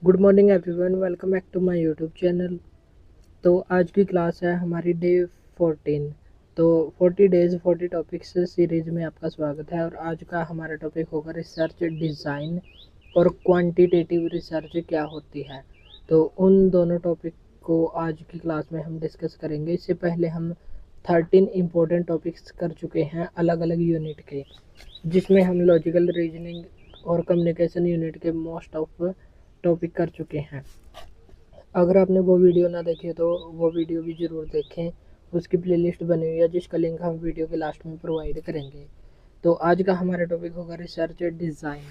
Good morning everyone, welcome back to my YouTube channel. तो आज की क्लास है हमारी डे 14। तो 40 डेज 40 टॉपिक्स सीरीज में आपका स्वागत है। और आज का हमारा टॉपिक होगा रिसर्च डिज़ाइन और क्वांटिटेटिव रिसर्च क्या होती है। तो उन दोनों टॉपिक को आज की क्लास में हम डिस्कस करेंगे। इससे पहले हम 13 इम्पोर्टेंट टॉपिक्स कर चुके हैं अलग अलग यूनिट के, जिसमें हम लॉजिकल रीजनिंग और कम्युनिकेशन यूनिट के मोस्ट ऑफ टॉपिक कर चुके हैं। अगर आपने वो वीडियो ना देखी तो वो वीडियो भी ज़रूर देखें, उसकी प्लेलिस्ट बनी हुई है जिसका लिंक हम वीडियो के लास्ट में प्रोवाइड करेंगे। तो आज का हमारा टॉपिक होगा रिसर्च डिज़ाइन।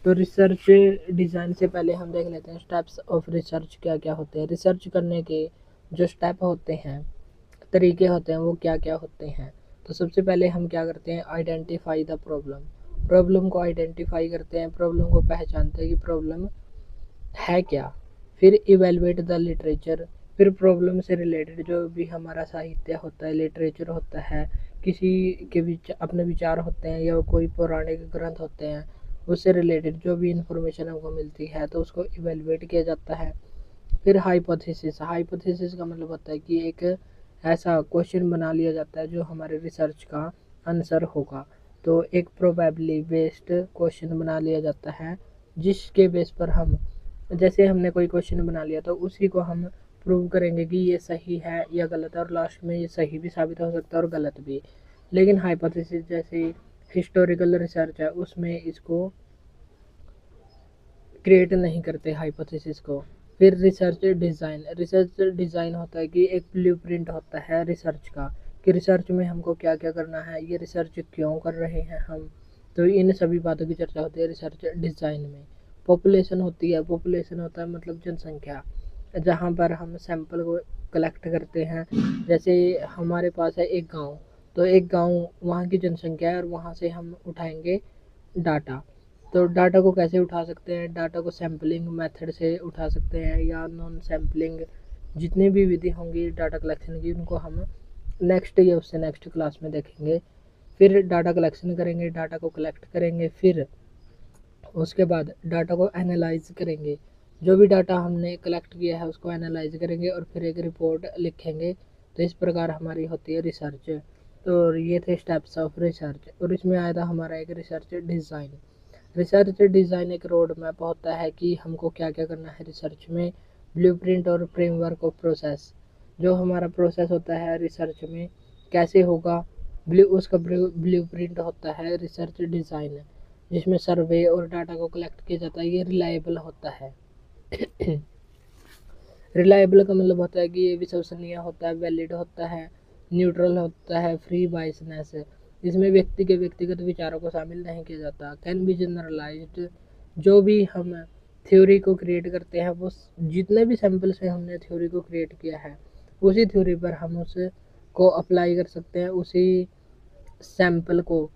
तो रिसर्च डिज़ाइन से पहले हम देख लेते हैं स्टेप्स ऑफ रिसर्च क्या क्या होते हैं। रिसर्च करने के जो स्टेप होते हैं, तरीके होते हैं, वो क्या क्या होते हैं। तो सबसे पहले हम क्या करते हैं, आइडेंटिफाई द प्रॉब्लम को आइडेंटिफाई करते हैं, प्रॉब्लम को पहचानते हैं कि प्रॉब्लम है क्या। फिर इवेलुएट द लिटरेचर, फिर प्रॉब्लम से रिलेटेड जो भी हमारा साहित्य होता है, लिटरेचर होता है, किसी के अपने विचार होते हैं या कोई पौराणिक ग्रंथ होते हैं, उससे रिलेटेड जो भी इंफॉर्मेशन हमको मिलती है तो उसको इवेलुएट किया जाता है। फिर हाइपोथेसिस का मतलब होता है कि एक ऐसा क्वेश्चन बना लिया जाता है जो हमारे रिसर्च का आंसर होगा। तो एक प्रोबेबली बेस्ड क्वेश्चन बना लिया जाता है, जिसके बेस पर हम, जैसे हमने कोई क्वेश्चन बना लिया तो उसी को हम प्रूव करेंगे कि ये सही है या गलत है, और लास्ट में ये सही भी साबित हो सकता है और गलत भी। लेकिन हाइपोथेसिस जैसे हिस्टोरिकल रिसर्च है, उसमें इसको क्रिएट नहीं करते हाइपोथेसिस को। फिर रिसर्च डिज़ाइन होता है कि एक ब्लूप्रिंट होता है रिसर्च का, कि रिसर्च में हमको क्या क्या करना है, ये रिसर्च क्यों कर रहे हैं हम। तो इन सभी बातों की चर्चा होती है रिसर्च डिज़ाइन में। पॉपुलेशन होता है मतलब जनसंख्या, जहाँ पर हम सैंपल को कलेक्ट करते हैं। जैसे हमारे पास है एक गांव, तो एक गांव वहाँ की जनसंख्या है और वहाँ से हम उठाएंगे डाटा। तो डाटा को कैसे उठा सकते हैं, डाटा को सैम्पलिंग मेथड से उठा सकते हैं या नॉन सैम्पलिंग, जितनी भी विधि होंगी डाटा कलेक्शन की, उनको हम नेक्स्ट या उससे नेक्स्ट क्लास में देखेंगे। फिर डाटा कलेक्शन करेंगे, डाटा को कलेक्ट करेंगे, फिर उसके बाद डाटा को एनालाइज करेंगे। जो भी डाटा हमने कलेक्ट किया है उसको एनालाइज करेंगे और फिर एक रिपोर्ट लिखेंगे। तो इस प्रकार हमारी होती है रिसर्च। तो ये थे स्टेप्स ऑफ रिसर्च, और इसमें आया था हमारा एक रिसर्च डिज़ाइन। रिसर्च डिज़ाइन एक रोड मैप होता है कि हमको क्या क्या करना है रिसर्च में। ब्लूप्रिंट और फ्रेमवर्क ऑफ प्रोसेस, जो हमारा प्रोसेस होता है रिसर्च में कैसे होगा, उसका ब्लूप्रिंट होता है रिसर्च डिज़ाइन, जिसमें सर्वे और डाटा को कलेक्ट किया जाता है। ये रिलायबल होता है। रिलायबल का मतलब होता है कि ये विश्वसनीय होता है, वैलिड होता है, न्यूट्रल होता है, फ्री बायसनेस है। इसमें व्यक्ति के व्यक्तिगत विचारों को शामिल नहीं किया जाता। कैन बी जनरलाइज्ड, जो भी हम थ्योरी को क्रिएट करते हैं, वो जितने भी सैंपल से हमने थ्योरी को क्रिएट किया है उसी थ्योरी पर हम उसको अप्लाई कर सकते हैं। उसी सैंपल को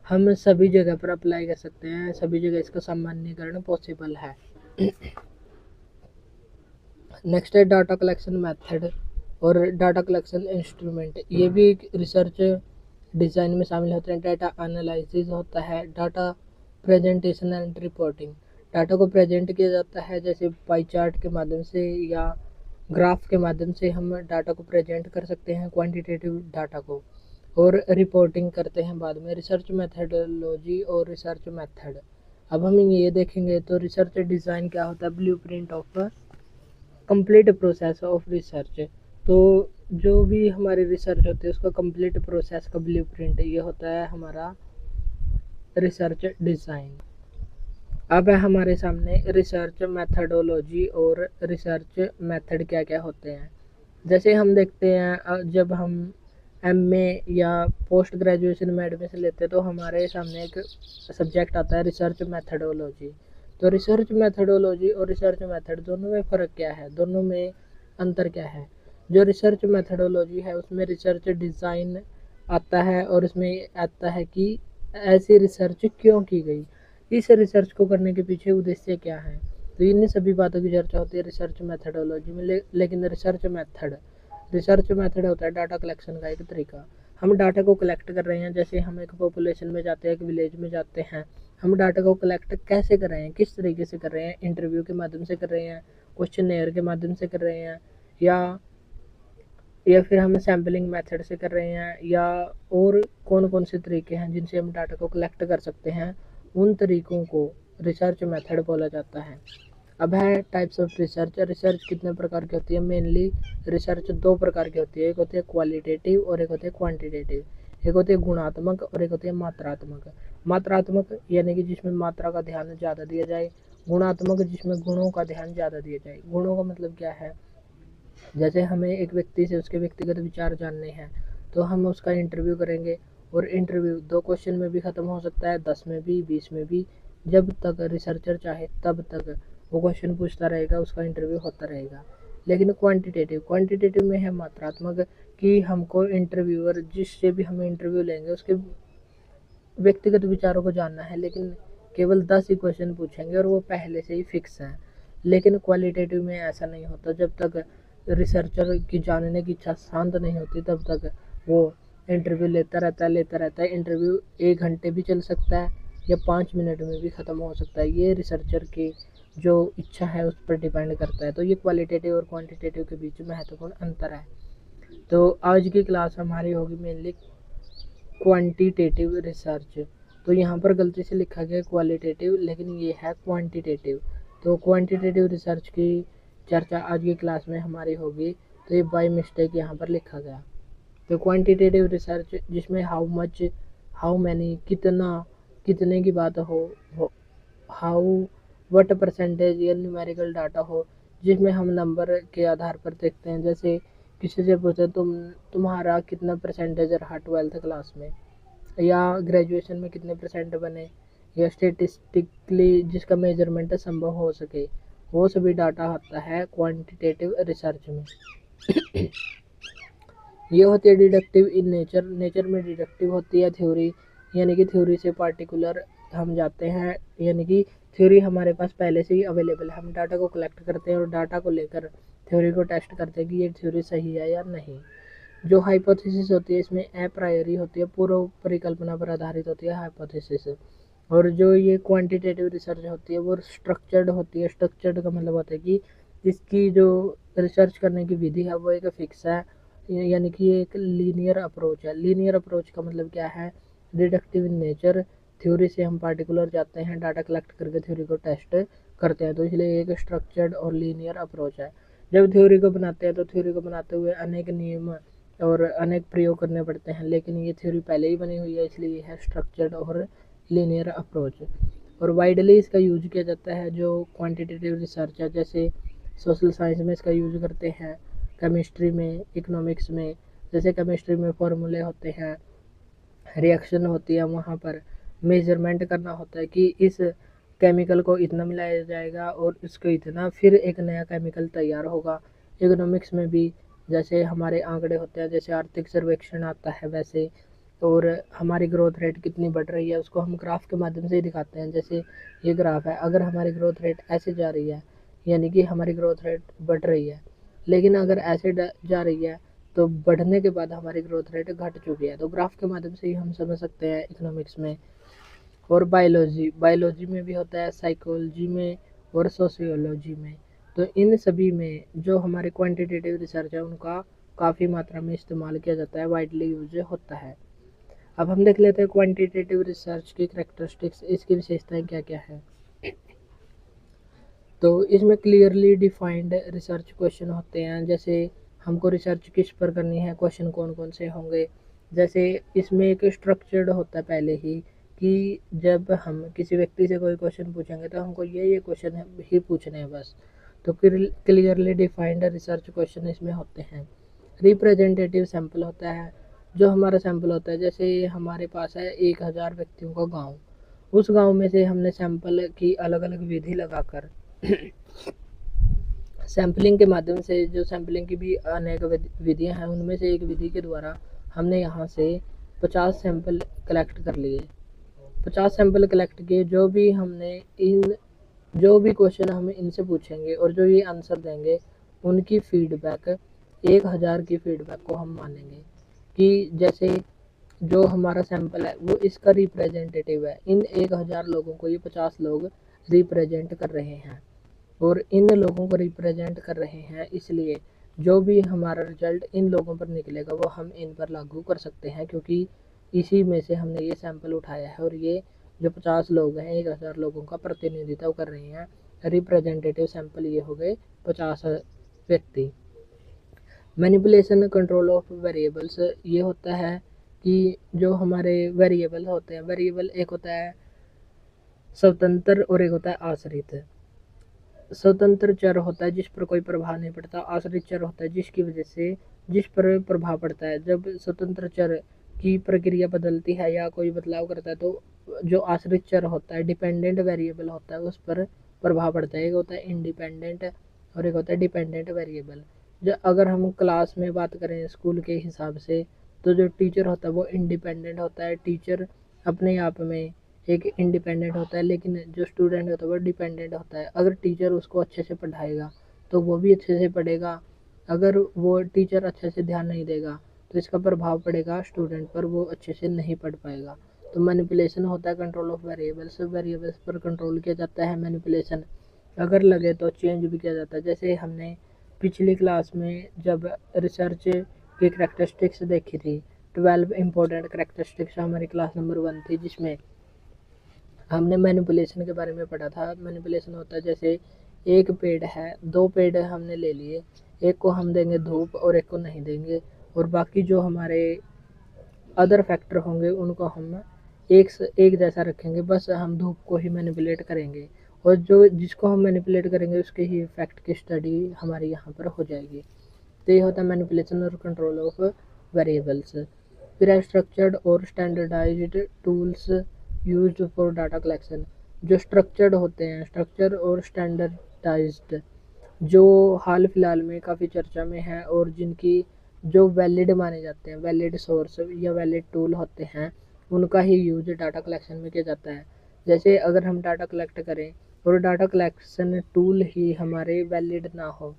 हम सभी जगह पर अप्लाई कर सकते हैं, सभी जगह इसका सामान्यीकरण पॉसिबल है। नेक्स्ट है डाटा कलेक्शन मेथड और डाटा कलेक्शन इंस्ट्रूमेंट। ये भी एक रिसर्च डिज़ाइन में शामिल होते हैं। डाटा एनालिसिस होता है, data presentation and reporting. Data को प्रेजेंट किया जाता है, जैसे पाई चार्ट के माध्यम से या ग्राफ के माध्यम से हम डाटा को प्रेजेंट कर सकते हैं, क्वांटिटेटिव डाटा को, और रिपोर्टिंग करते हैं बाद में। रिसर्च मेथडोलॉजी और रिसर्च मेथड, अब हम ये देखेंगे। तो रिसर्च डिज़ाइन क्या होता है, blueprint of complete process of research. तो जो भी हमारी रिसर्च होती है उसका कंप्लीट प्रोसेस का ब्लूप्रिंट ये होता है हमारा रिसर्च डिज़ाइन। अब है हमारे सामने रिसर्च मेथडोलॉजी और रिसर्च मेथड क्या क्या होते हैं। जैसे हम देखते हैं जब हम एमए या पोस्ट ग्रेजुएशन में एडमिशन लेते हैं तो हमारे सामने एक सब्जेक्ट आता है रिसर्च मेथडोलॉजी। तो रिसर्च मेथडोलॉजी और रिसर्च मेथड दोनों में फ़र्क क्या है, दोनों में अंतर क्या है। जो रिसर्च मेथडोलॉजी है उसमें रिसर्च डिज़ाइन आता है और उसमें आता है कि ऐसी रिसर्च क्यों की गई, इस रिसर्च को करने के पीछे उद्देश्य क्या है। तो इन सभी बातों की चर्चा होती है रिसर्च मेथडोलॉजी में। लेकिन रिसर्च मेथड होता है डाटा कलेक्शन का एक तरीका। हम डाटा को कलेक्ट कर रहे हैं, जैसे हम एक पॉपुलेशन में जाते हैं, एक विलेज में जाते हैं, हम डाटा को कलेक्ट कैसे कर रहे हैं, किस तरीके से कर रहे हैं, इंटरव्यू के माध्यम से कर रहे हैं, क्वेश्चनेयर के माध्यम से कर रहे हैं, या फिर हम सैम्पलिंग मेथड से कर रहे हैं, या और कौन कौन से तरीके हैं जिनसे हम डाटा को कलेक्ट कर सकते हैं, उन तरीकों को रिसर्च मेथड बोला जाता है। अब है टाइप्स ऑफ रिसर्च। रिसर्च कितने प्रकार की होती है? मेनली रिसर्च दो प्रकार की होती है, एक होती है क्वालिटेटिव और एक होती है क्वांटिटेटिव। एक होती है गुणात्मक और एक होती है मात्रात्मक। मात्रात्मक यानी कि जिसमें मात्रा का ध्यान ज़्यादा दिया जाए, गुणात्मक जिसमें गुणों का ध्यान ज़्यादा दिया जाए। गुणों का मतलब क्या है? जैसे हमें एक व्यक्ति से उसके व्यक्तिगत विचार जानने हैं तो हम उसका इंटरव्यू करेंगे, और इंटरव्यू 2 क्वेश्चन में भी ख़त्म हो सकता है, 10 में भी, 20 में भी। जब तक रिसर्चर चाहे तब तक वो क्वेश्चन पूछता रहेगा, उसका इंटरव्यू होता रहेगा। लेकिन क्वांटिटेटिव में है मात्रात्मक, कि हमको इंटरव्यूअर जिससे भी हम इंटरव्यू लेंगे उसके व्यक्तिगत विचारों को जानना है, लेकिन केवल 10 ही क्वेश्चन पूछेंगे और वो पहले से ही फिक्स हैं। लेकिन क्वालिटेटिव में ऐसा नहीं होता। जब तक रिसर्चर की जानने की इच्छा शांत नहीं होती तब तक वो इंटरव्यू लेता रहता है। इंटरव्यू 1 घंटे भी चल सकता है या 5 मिनट में भी ख़त्म हो सकता है। ये रिसर्चर की जो इच्छा है उस पर डिपेंड करता है। तो ये क्वालिटेटिव और क्वांटिटेटिव के बीच महत्वपूर्ण अंतर है। तो आज की क्लास हमारी होगी मेनली क्वांटिटेटिव रिसर्च। तो यहाँ पर गलती से लिखा गया क्वालिटेटिव, लेकिन ये है क्वांटिटेटिव। तो क्वांटिटेटिव रिसर्च की चर्चा आज की क्लास में हमारी होगी, तो ये बाय मिस्टेक यहाँ पर लिखा गया। तो क्वांटिटेटिव रिसर्च जिसमें हाउ मच, हाउ मैनी, कितना, कितने की बात हो हाउ, व्हाट परसेंटेज या न्यूमेरिकल डाटा हो, जिसमें हम नंबर के आधार पर देखते हैं। जैसे किसी से पूछते तुम्हारा कितना परसेंटेज रहा 12th क्लास में, या ग्रेजुएशन में कितने परसेंट बने, या स्टेटिस्टिकली जिसका मेजरमेंट संभव हो सके, वो सभी डाटा आता है क्वांटिटेटिव रिसर्च में। ये होती है डिडक्टिव इन नेचर। नेचर में डिडक्टिव होती है थ्योरी, यानी कि थ्योरी से पार्टिकुलर हम जाते हैं, यानी कि थ्योरी हमारे पास पहले से ही अवेलेबल है। हम डाटा को कलेक्ट करते हैं और डाटा को लेकर थ्योरी को टेस्ट करते हैं कि ये थ्योरी सही है या नहीं। जो हाइपोथेसिस होती है इसमें ए प्रायरी होती है, पूर्व परिकल्पना पर आधारित होती है हाइपोथेसिस। और जो ये क्वांटिटेटिव रिसर्च होती है वो स्ट्रक्चर्ड होती है। स्ट्रक्चर्ड का मतलब होता है कि इसकी जो रिसर्च करने की विधि है वो एक फिक्स है, यानी कि ये एक लीनियर अप्रोच है। लीनियर अप्रोच का मतलब क्या है? डिडक्टिव इन नेचर, थ्योरी से हम पार्टिकुलर जाते हैं, डाटा कलेक्ट करके थ्योरी को टेस्ट करते हैं, तो इसलिए एक स्ट्रक्चर्ड और लीनियर अप्रोच है। जब थ्योरी को बनाते हैं तो थ्योरी को बनाते हुए अनेक नियम और अनेक प्रयोग करने पड़ते हैं, लेकिन ये थ्योरी पहले ही बनी हुई है, इसलिए है स्ट्रक्चर्ड और लीनियर अप्रोच। और वाइडली इसका यूज किया जाता है जो क्वांटिटेटिव रिसर्च है। जैसे सोशल साइंस में इसका यूज करते हैं, केमिस्ट्री में, इकोनॉमिक्स में। जैसे केमिस्ट्री में फॉर्मूले होते हैं, रिएक्शन होती है, वहाँ पर मेजरमेंट करना होता है कि इस केमिकल को इतना मिलाया जाएगा और इसको इतना, फिर एक नया केमिकल तैयार होगा। इकोनॉमिक्स में भी जैसे हमारे आंकड़े होते हैं, जैसे आर्थिक सर्वेक्षण आता है वैसे, और हमारी ग्रोथ रेट कितनी बढ़ रही है उसको हम ग्राफ के माध्यम से ही दिखाते हैं। जैसे ये ग्राफ है, अगर हमारी ग्रोथ रेट ऐसे जा रही है यानी कि हमारी ग्रोथ रेट बढ़ रही है, लेकिन अगर ऐसे जा रही है तो बढ़ने के बाद हमारी ग्रोथ रेट घट चुकी है। तो ग्राफ के माध्यम से ही हम समझ सकते हैं इकोनॉमिक्स में। और बायोलॉजी में भी होता है, साइकोलॉजी में और सोशियोलॉजी में। तो इन सभी में जो हमारे क्वांटिटेटिव रिसर्च है उनका काफ़ी मात्रा में इस्तेमाल किया जाता है, वाइडली यूज होता है। अब हम देख लेते हैं क्वांटिटेटिव रिसर्च की कैरेक्टरिस्टिक्स, इसकी विशेषताएं क्या क्या है। तो इसमें क्लियरली डिफाइंड रिसर्च क्वेश्चन होते हैं। जैसे हमको रिसर्च किस पर करनी है, क्वेश्चन कौन कौन से होंगे। जैसे इसमें एक स्ट्रक्चर्ड होता है पहले ही, कि जब हम किसी व्यक्ति से कोई क्वेश्चन पूछेंगे तो हमको ये क्वेश्चन ही पूछने हैं बस। तो क्लियरली डिफाइंड रिसर्च क्वेश्चन इसमें होते हैं। रिप्रेजेंटेटिव सैंपल होता है, जो हमारा सैंपल होता है, जैसे हमारे पास है 1000 व्यक्तियों का गाँव, उस गाँव में से हमने सैंपल की अलग अलग विधि लगाकर सैम्पलिंग के माध्यम से, जो सैम्पलिंग की भी अनेक विधियां हैं, उनमें से एक विधि के द्वारा हमने यहाँ से 50 सैंपल कलेक्ट कर लिए। 50 सैंपल कलेक्ट किए, जो भी क्वेश्चन हम इनसे पूछेंगे और जो ये आंसर देंगे उनकी फीडबैक, 1000 की फीडबैक को हम मानेंगे। कि जैसे जो हमारा सैंपल है वो इसका रिप्रेजेंटेटिव है। इन 1000 लोगों को ये 50 लोग रिप्रेजेंट कर रहे हैं, और इन लोगों को रिप्रेजेंट कर रहे हैं, इसलिए जो भी हमारा रिजल्ट इन लोगों पर निकलेगा वो हम इन पर लागू कर सकते हैं, क्योंकि इसी में से हमने ये सैंपल उठाया है। और ये जो 50 लोग हैं 1000 लोगों का प्रतिनिधित्व कर रहे हैं। रिप्रेजेंटेटिव सैंपल ये हो गए 50 व्यक्ति। मैनिपुलेशन कंट्रोल ऑफ वेरिएबल्स ये होता है कि जो हमारे वेरिएबल होते हैं, वेरिएबल एक होता है स्वतंत्र और एक होता है आश्रित। स्वतंत्र चर होता है जिस पर कोई प्रभाव नहीं पड़ता, आश्रित चर होता है जिसकी वजह से जिस पर प्रभाव पड़ता है। जब स्वतंत्र चर की प्रक्रिया बदलती है या कोई बदलाव करता है तो जो आश्रित चर होता है, डिपेंडेंट वेरिएबल होता है, उस पर प्रभाव पड़ता है। एक होता है इंडिपेंडेंट और एक होता है डिपेंडेंट वेरिएबल। जो अगर हम क्लास में बात करें स्कूल के हिसाब से, तो जो टीचर होता है वो इंडिपेंडेंट होता है। टीचर अपने आप में एक इंडिपेंडेंट होता है, लेकिन जो स्टूडेंट होता है वो डिपेंडेंट होता है। अगर टीचर उसको अच्छे से पढ़ाएगा तो वो भी अच्छे से पढ़ेगा। अगर वो टीचर अच्छे से ध्यान नहीं देगा तो इसका प्रभाव पड़ेगा स्टूडेंट पर, वो अच्छे से नहीं पढ़ पाएगा। तो मैनिपुलेशन होता है कंट्रोल ऑफ वेरिएबल्स। वेरिएबल्स पर कंट्रोल किया जाता है मैनिपुलेशन। अगर लगे तो चेंज भी किया जाता है। जैसे हमने पिछली क्लास में जब रिसर्च की करेक्टरिस्टिक्स देखी थी, 12 इंपॉर्टेंट करेक्टरिस्टिक्स हमारी क्लास नंबर 1 थी, जिसमें हमने मैनिपुलेशन के बारे में पढ़ा था। मैनिपुलेशन होता है जैसे एक पेड़ है, 2 पेड़ हमने ले लिए, एक को हम देंगे धूप और एक को नहीं देंगे, और बाकी जो हमारे अदर फैक्टर होंगे उनको हम एक जैसा रखेंगे। बस हम धूप को ही मैनिपुलेट करेंगे, और जो जिसको हम मैनिपुलेट करेंगे उसके ही इफेक्ट की स्टडी हमारी यहाँ पर हो जाएगी। तो ये होता है मैनिपुलेशन और कंट्रोल ऑफ वेरिएबल्स। फिर है स्ट्रक्चर्ड और standardised tools used for data collection. जो स्ट्रक्चर्ड होते हैं, स्ट्रक्चर और स्टैंडर्डाइज्ड, जो हाल फिलहाल में काफ़ी चर्चा में है और जिनकी जो वैलिड माने जाते हैं, वैलिड सोर्स या वैलिड टूल होते हैं, उनका ही यूज डाटा कलेक्शन में किया जाता है। जैसे अगर हम डाटा कलेक्ट करें और डाटा कलेक्शन टूल ही हमारे वैलिड ना हो,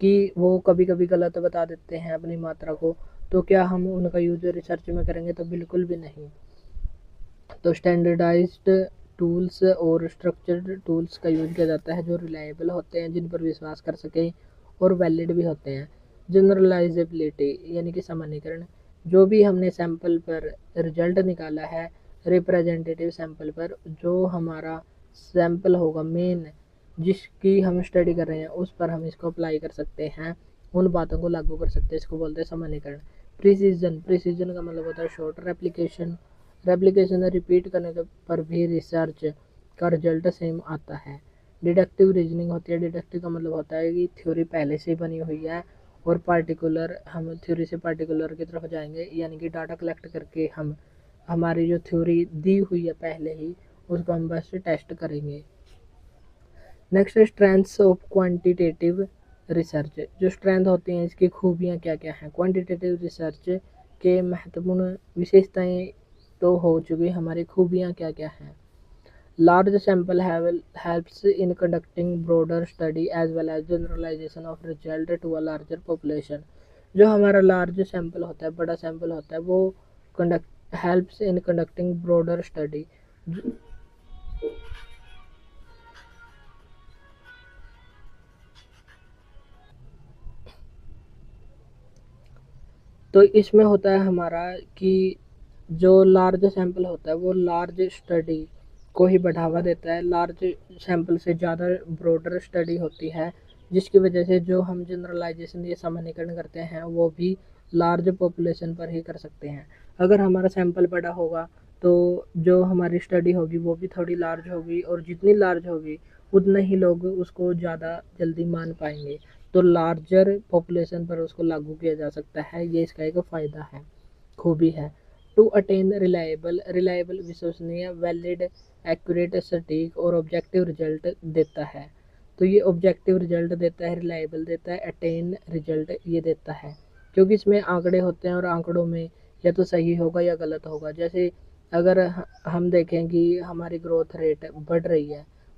कि वो कभी कभी गलत बता देते हैं अपनी मात्रा को, तो क्या हम उनका यूज रिसर्च में करेंगे? तो बिल्कुल भी नहीं। तो स्टैंडर्डाइज्ड टूल्स और स्ट्रक्चर्ड टूल्स का यूज किया जाता है जो रिलायबल होते हैं, जिन पर विश्वास कर सकें और वैलिड भी होते हैं। जनरलाइजेबिलिटी यानी कि सामान्यीकरण। जो भी हमने सैंपल पर रिजल्ट निकाला है, रिप्रेजेंटेटिव सैंपल पर, जो हमारा सैंपल होगा मेन जिसकी हम स्टडी कर रहे हैं, उस पर हम इसको अप्लाई कर सकते हैं, उन बातों को लागू कर सकते हैं। इसको बोलते हैं सामान्यीकरण। प्रिसीजन, प्रिसीजन का मतलब होता है शॉर्ट रेप्लिकेशन। रेप्लिकेशन रिपीट करने पर भी रिसर्च का रिजल्ट सेम आता है। डिडक्टिव रीजनिंग होती है। डिडक्टिव का मतलब होता है कि थ्योरी पहले से ही बनी हुई है और पार्टिकुलर हम थ्योरी से पार्टिकुलर की तरफ जाएंगे, यानी कि डाटा कलेक्ट करके हम हमारी जो थ्योरी दी हुई है पहले ही, उसको हम बस टेस्ट करेंगे। Next strengths of quantitative research. जो स्ट्रेंथ होती हैं इसकी खूबियाँ क्या क्या हैं? क्वांटिटेटिव रिसर्च के महत्वपूर्ण विशेषताएं तो हो चुकी, हमारी खूबियाँ क्या क्या हैं? Large sample helps in conducting broader study as well as generalisation of result to a larger population. जो हमारा लार्ज सैंपल होता है, बड़ा सैंपल होता है, वो conduct helps in conducting broader study. तो इसमें होता है हमारा कि जो लार्ज सैंपल होता है वो लार्ज स्टडी को ही बढ़ावा देता है। लार्ज सैंपल से ज़्यादा ब्रॉडर स्टडी होती है, जिसकी वजह से जो हम जनरलाइजेशन या सामान्यीकरण करते हैं वो भी लार्ज पॉपुलेशन पर ही कर सकते हैं। अगर हमारा सैंपल बड़ा होगा तो जो हमारी स्टडी होगी वो भी थोड़ी लार्ज होगी, और जितनी लार्ज होगी उतने ही लोग उसको ज़्यादा जल्दी मान पाएंगे। तो लार्जर पॉपुलेशन पर उसको लागू किया जा सकता है, ये इसका एक फ़ायदा है, खूबी है। टू अटेन रिलायबल, रिलायबल विश्वसनीय, वैलिड, एक्यूरेट, सटीक और ऑब्जेक्टिव रिजल्ट देता है। तो ये ऑब्जेक्टिव रिजल्ट देता है, रिलायबल देता है, अटेन रिजल्ट ये देता है, क्योंकि इसमें आंकड़े होते हैं और आंकड़ों में या तो सही होगा या गलत होगा। जैसे अगर हम देखें कि हमारी ग्रोथ रेट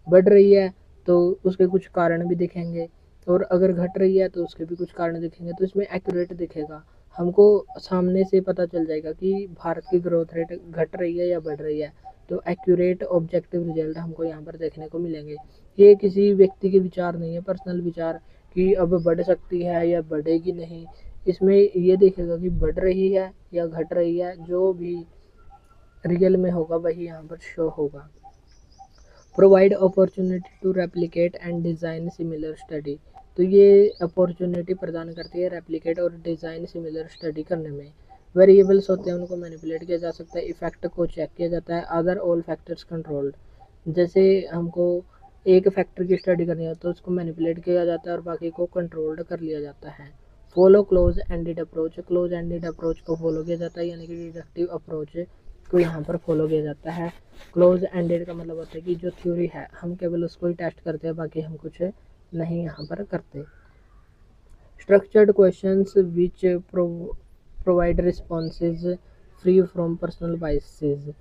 बढ़ रही है तो उसके कुछ कारण भी दिखेंगे, और अगर घट रही है तो उसके भी कुछ कारण दिखेंगे, तो इसमें एक्यूरेट दिखेगा। हमको सामने से पता चल जाएगा कि भारत की ग्रोथ रेट घट रही है या बढ़ रही है। तो एक्यूरेट ऑब्जेक्टिव रिजल्ट हमको यहाँ पर देखने को मिलेंगे। ये किसी व्यक्ति के विचार नहीं है, पर्सनल विचार कि अब बढ़ सकती है या बढ़ेगी नहीं। इसमें ये देखेगा कि बढ़ रही है या घट रही है, जो भी रियल में होगा वही यहाँ पर शो होगा। Provide opportunity to replicate and design similar study. तो ये अपॉर्चुनिटी प्रदान करती है रेप्लिकेट और डिज़ाइन सिमिलर स्टडी करने में। वेरिएबल्स होते हैं, उनको मैनिपुलेट किया जा सकता है, इफेक्ट को चेक किया जाता है, अदर ऑल फैक्टर्स कंट्रोल्ड। जैसे हमको एक फैक्टर की स्टडी करनी हो तो उसको मैनिपुलेट किया जाता है और बाकी को कंट्रोल्ड कर लिया जाता है। Follow close ended approach. Close ended approach को फॉलो किया जाता है, यानी कि डिडक्टिव अप्रोच को यहाँ पर फॉलो किया जाता है। क्लोज एंडेड का मतलब होता है कि जो थ्योरी है हम केवल उसको ही टेस्ट करते हैं, बाकी हम कुछ नहीं यहाँ पर करते। Structured questions which provide responses free from personal biases.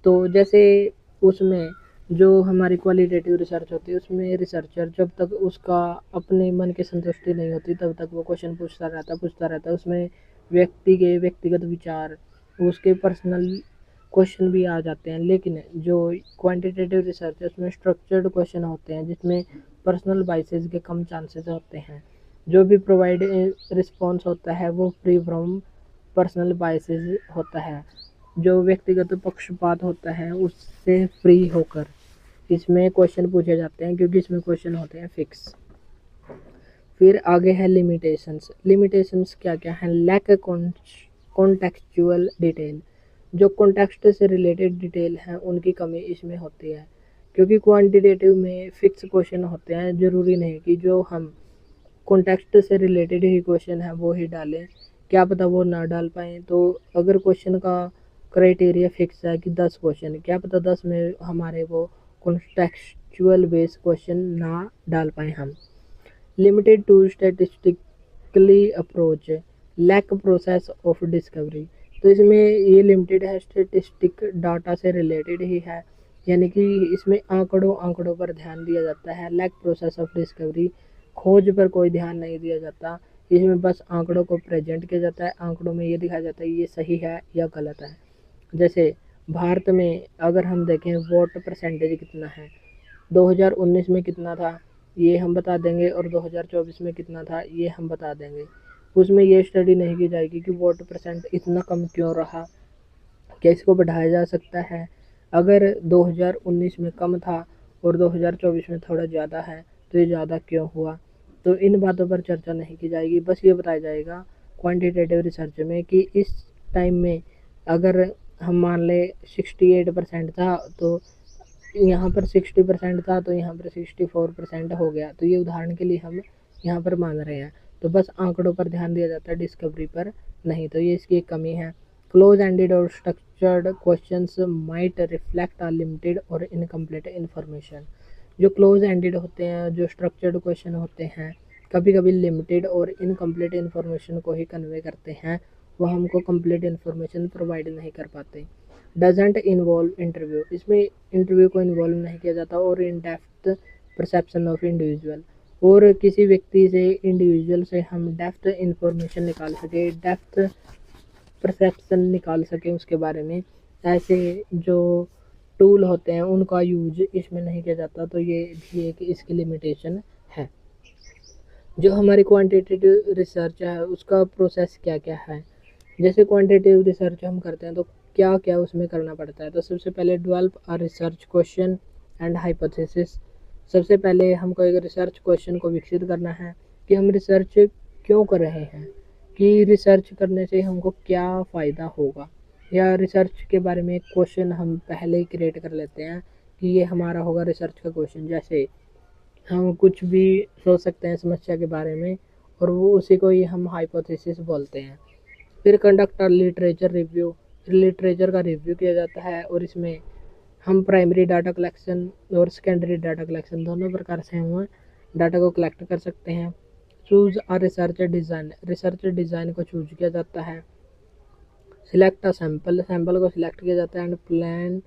तो जैसे उसमें जो हमारी क्वालिटेटिव रिसर्च होती है उसमें रिसर्चर जब तक उसका अपने मन की संतुष्टि नहीं होती तब तक वो क्वेश्चन पूछता रहता है। उसमें व्यक्ति के व्यक्तिगत विचार, उसके पर्सनल क्वेश्चन भी आ जाते हैं। लेकिन जो क्वांटिटेटिव रिसर्च है उसमें स्ट्रक्चर्ड क्वेश्चन होते हैं जिसमें पर्सनल बाइसेस के कम चांसेस होते हैं। जो भी प्रोवाइड रिस्पॉन्स होता है वो फ्री फ्रॉम पर्सनल बाइसेस होता है, जो व्यक्तिगत पक्षपात होता है उससे फ्री होकर इसमें क्वेश्चन पूछे जाते हैं, क्योंकि इसमें क्वेश्चन होते हैं फिक्स। फिर आगे है लिमिटेशंस। लिमिटेशंस क्या क्या है? Lack contextual detail. जो कॉन्टेक्स्ट से रिलेटेड डिटेल हैं उनकी कमी इसमें होती है, क्योंकि क्वांटिटेटिव में फिक्स क्वेश्चन होते हैं। ज़रूरी नहीं कि जो हम कॉन्टेक्स्ट से रिलेटेड ही क्वेश्चन है वो ही डालें, क्या पता वो ना डाल पाएँ। तो अगर क्वेश्चन का क्राइटेरिया फिक्स है कि 10 क्वेश्चन, क्या पता 10 में हमारे वो कॉन्टेक्चुअल बेस्ड क्वेश्चन ना डाल पाएँ हम। Limited to statistically approach, lack process of discovery. तो इसमें ये लिमिटेड है, स्टैटिस्टिक डाटा से रिलेटेड ही है, यानी कि इसमें आंकड़ों पर ध्यान दिया जाता है। लैक प्रोसेस ऑफ डिस्कवरी, खोज पर कोई ध्यान नहीं दिया जाता। इसमें बस आंकड़ों को प्रेजेंट किया जाता है, आंकड़ों में ये दिखाया जाता है ये सही है या गलत है। जैसे भारत में अगर हम देखें वोट परसेंटेज कितना है, 2019 में कितना था ये हम बता देंगे, और 2024 में कितना था ये हम बता देंगे। उसमें ये स्टडी नहीं की जाएगी कि वोट परसेंट इतना कम क्यों रहा, क्या इसको बढ़ाया जा सकता है। अगर 2019 में कम था और 2024 में थोड़ा ज़्यादा है तो ये ज़्यादा क्यों हुआ। तो इन बातों पर चर्चा नहीं की जाएगी, बस ये बताया जाएगा क्वांटिटेटिव रिसर्च में कि इस टाइम में अगर हम मान लें 68% था तो यहाँ पर 60% था, तो यहाँ पर 64% हो गया। तो ये उदाहरण के लिए हम यहाँ पर मान रहे हैं। तो बस आंकड़ों पर ध्यान दिया जाता है, डिस्कवरी पर नहीं। तो ये इसकी एक कमी है। क्लोज एंडेड और structured questions might reflect limited और इनकम्प्लीट इन्फॉर्मेशन। जो क्लोज एंडेड होते हैं, जो स्ट्रक्चर्ड क्वेश्चन होते हैं, कभी कभी लिमिटेड और इनकम्प्लीट इन्फॉर्मेशन को ही कन्वे करते हैं, वो हमको कंप्लीट इन्फॉर्मेशन प्रोवाइड नहीं कर पाते। डजेंट इन्वॉल्व इंटरव्यू, इसमें इंटरव्यू को इन्वॉल्व नहीं किया जाता। और in depth perception of individual, और किसी व्यक्ति से इंडिविजुअल से हम डेप्थ इंफॉर्मेशन निकाल सके, डेप्थ परसेप्शन निकाल सके उसके बारे में, ऐसे जो टूल होते हैं उनका यूज इसमें नहीं किया जाता। तो ये भी एक इसकी लिमिटेशन है। जो हमारी क्वांटिटेटिव रिसर्च है उसका प्रोसेस क्या क्या है? जैसे क्वांटिटेटिव रिसर्च हम करते हैं तो क्या क्या उसमें करना पड़ता है। तो सबसे पहले develop a research question and hypothesis. सबसे पहले हमको एक रिसर्च क्वेश्चन को विकसित करना है कि हम रिसर्च क्यों कर रहे हैं, कि रिसर्च करने से हमको क्या फ़ायदा होगा, या रिसर्च के बारे में एक क्वेश्चन हम पहले ही क्रिएट कर लेते हैं कि ये हमारा होगा रिसर्च का क्वेश्चन। जैसे हम कुछ भी सोच सकते हैं समस्या के बारे में और वो उसी को ही हम हाइपोथेसिस बोलते हैं। फिर कंडक्ट लिटरेचर रिव्यू, लिटरेचर का रिव्यू किया जाता है और इसमें हम प्राइमरी डाटा कलेक्शन और सेकेंडरी डाटा कलेक्शन दोनों प्रकार से हम डाटा को कलेक्ट कर सकते हैं। Choose a research design, research design को चूज किया जाता है। सिलेक्ट अ सैम्पल, सैम्पल को सिलेक्ट किया जाता है। एंड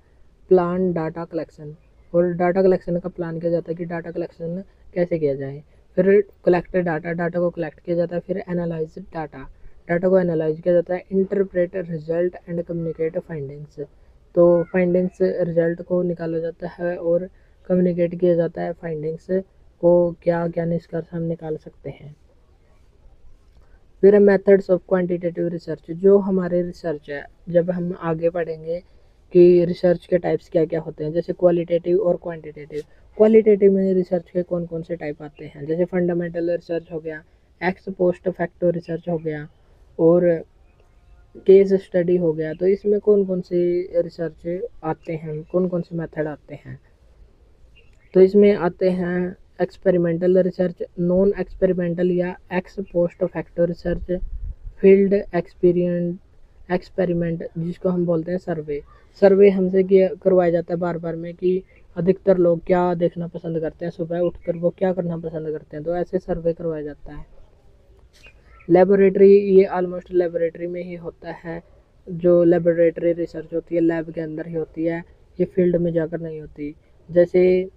प्लान डाटा कलेक्शन, और डाटा कलेक्शन का प्लान किया जाता है कि डाटा कलेक्शन कैसे किया जाए। फिर कलेक्ट डाटा, डाटा को कलेक्ट किया जाता है। फिर एनालाइज डाटा, डाटा को एनालाइज किया जाता है, interpret result and communicate findings. तो फाइंडिंग्स रिजल्ट को निकाला जाता है और कम्युनिकेट किया जाता है फाइंडिंग्स को, क्या क्या निष्कर्ष हम निकाल सकते हैं। फिर है मेथड्स ऑफ क्वांटिटेटिव रिसर्च। जो हमारे रिसर्च है, जब हम आगे पढ़ेंगे कि रिसर्च के टाइप्स क्या क्या होते हैं, जैसे क्वालिटेटिव और क्वांटिटेटिव। क्वालिटेटिव में रिसर्च के कौन कौन से टाइप आते हैं, जैसे फंडामेंटल रिसर्च हो गया, एक्स पोस्ट फैक्टो रिसर्च हो गया और केस स्टडी हो गया। तो इसमें कौन कौन से रिसर्च आते हैं, कौन कौन से मेथड आते हैं। तो इसमें आते हैं एक्सपेरिमेंटल रिसर्च, नॉन एक्सपेरिमेंटल या x post facto research, field experiment जिसको हम बोलते हैं सर्वे। सर्वे हमसे किया करवाया जाता है बार बार में कि अधिकतर लोग क्या देखना पसंद करते हैं, सुबह उठकर वो क्या करना पसंद करते हैं, तो ऐसे सर्वे करवाया जाता है। लेबोरेटरी, ये ऑलमोस्ट लेबोरेटरी में ही होता है। जो लेबोरेटरी रिसर्च होती है लैब के अंदर ही होती है, ये फील्ड में जाकर नहीं होती। जैसे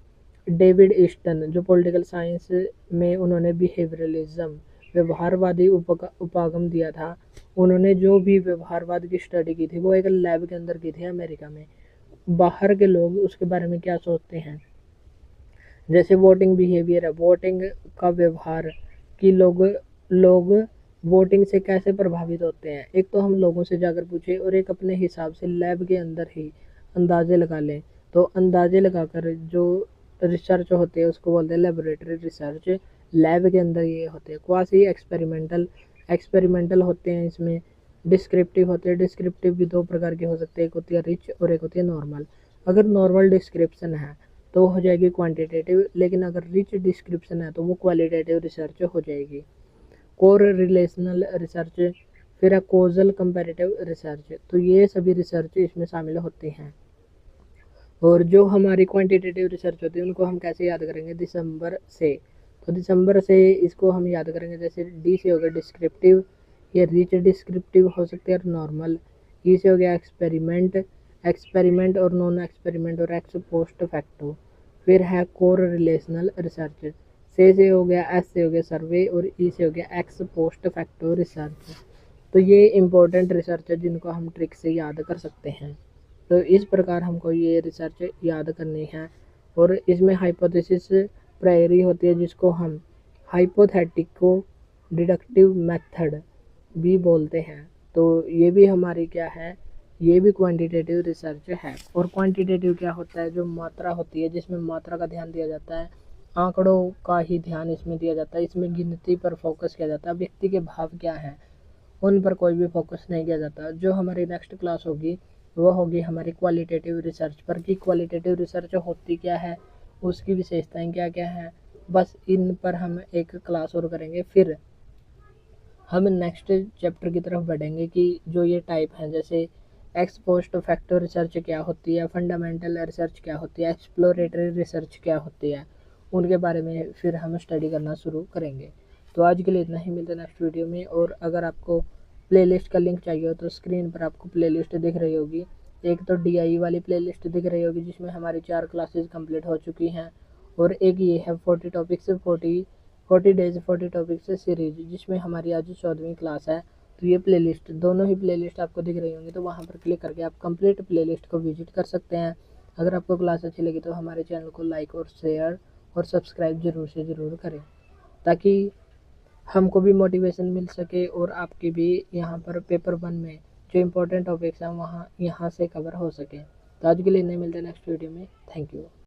डेविड ईस्टन जो पॉलिटिकल साइंस में उन्होंने बिहेवियरलिज्म व्यवहारवादी उपागम दिया था, उन्होंने जो भी व्यवहारवाद की स्टडी की थी वो एक लैब के अंदर की थी अमेरिका में। बाहर के लोग उसके बारे में क्या सोचते हैं, जैसे वोटिंग बिहेवियर है, वोटिंग का व्यवहार कि लोग वोटिंग से कैसे प्रभावित होते हैं। एक तो हम लोगों से जाकर पूछे और एक अपने हिसाब से लैब के अंदर ही अंदाजे लगा लें। तो अंदाजे लगाकर जो रिसर्च होते हैं उसको बोलते हैं लेबोरेटरी रिसर्च। लैब के अंदर ये होते हैं। क्वासी एक्सपेरिमेंटल होते हैं, इसमें डिस्क्रिप्टिव होते हैं। डिस्क्रिप्टिव भी दो प्रकार के हो सकते हैं, एक होती है रिच और एक होती है नॉर्मल। अगर नॉर्मल डिस्क्रिप्शन है तो हो जाएगी क्वांटिटेटिव, लेकिन अगर रिच डिस्क्रिप्शन है तो वो क्वालिटेटिव रिसर्च हो जाएगी। कोर रिलेशनल रिसर्च, फिर है कोजल कंपैरेटिव रिसर्च। तो ये सभी रिसर्च इसमें शामिल होते हैं। और जो हमारी क्वांटिटेटिव रिसर्च होती है उनको हम कैसे याद करेंगे, दिसंबर से। तो दिसंबर से इसको हम याद करेंगे, जैसे डी से हो गया डिस्क्रिप्टिव, ये रिच डिस्क्रिप्टिव हो सकते हैं, और नॉर्मल। ई से हो गया एक्सपेरिमेंट और नॉन एक्सपेरिमेंट और एक्स पोस्ट फैक्टो। फिर है कोर रिलेशनल रिसर्च। से हो गया, एस से हो गया सर्वे, और ई से हो गया एक्स पोस्ट फैक्टो रिसर्च। तो ये इंपॉर्टेंट रिसर्च है जिनको हम ट्रिक से याद कर सकते हैं। तो इस प्रकार हमको ये रिसर्च याद करनी है। और इसमें हाइपोथेसिस प्रायरी होती है जिसको हम हाइपोथेटिको डिडक्टिव मेथड भी बोलते हैं। तो ये भी हमारी क्या है, ये भी क्वांटिटेटिव रिसर्च है। और क्वांटिटेटिव क्या होता है, जो मात्रा होती है जिसमें मात्रा का ध्यान दिया जाता है, आंकड़ों का ही ध्यान इसमें दिया जाता है। इसमें गिनती पर फोकस किया जाता है, व्यक्ति के भाव क्या हैं उन पर कोई भी फोकस नहीं किया जाता। जो हमारी नेक्स्ट क्लास होगी वो होगी हमारी क्वालिटेटिव रिसर्च पर, कि क्वालिटेटिव रिसर्च होती क्या है, उसकी विशेषताएं क्या क्या हैं। बस इन पर हम एक क्लास और करेंगे, फिर हम नेक्स्ट चैप्टर की तरफ बढ़ेंगे कि जो ये टाइप हैं, जैसे एक्स पोस्ट फैक्टर रिसर्च क्या होती है, फंडामेंटल रिसर्च क्या होती है, एक्सप्लोरेटरी रिसर्च क्या होती है, उनके बारे में फिर हम स्टडी करना शुरू करेंगे। तो आज के लिए इतना ही, मिलते हैं नेक्स्ट वीडियो में। और अगर आपको प्लेलिस्ट का लिंक चाहिए हो तो स्क्रीन पर आपको प्लेलिस्ट दिख रही होगी। एक तो DIE वाली प्लेलिस्ट दिख रही होगी जिसमें हमारी 4 क्लासेस कंप्लीट हो चुकी हैं, और एक ये है 40 टॉपिक्स 40 डेज 40 टॉपिक्स सीरीज जिसमें हमारी आज 14वीं क्लास है। तो ये प्लेलिस्ट, दोनों ही प्लेलिस्ट आपको दिख रही होंगी, तो वहाँ पर क्लिक करके आप कंप्लीट प्लेलिस्ट को विजिट कर सकते हैं। अगर आपको क्लास अच्छी लगी तो हमारे चैनल को लाइक और शेयर और सब्सक्राइब ज़रूर से ज़रूर करें, ताकि हमको भी मोटिवेशन मिल सके और आपकी भी यहाँ पर पेपर 1 में जो इम्पोर्टेंट टॉपिक्स हैं वहाँ यहाँ से कवर हो सके। तो आज के लिए नहीं, मिलते नेक्स्ट वीडियो में। Thank you.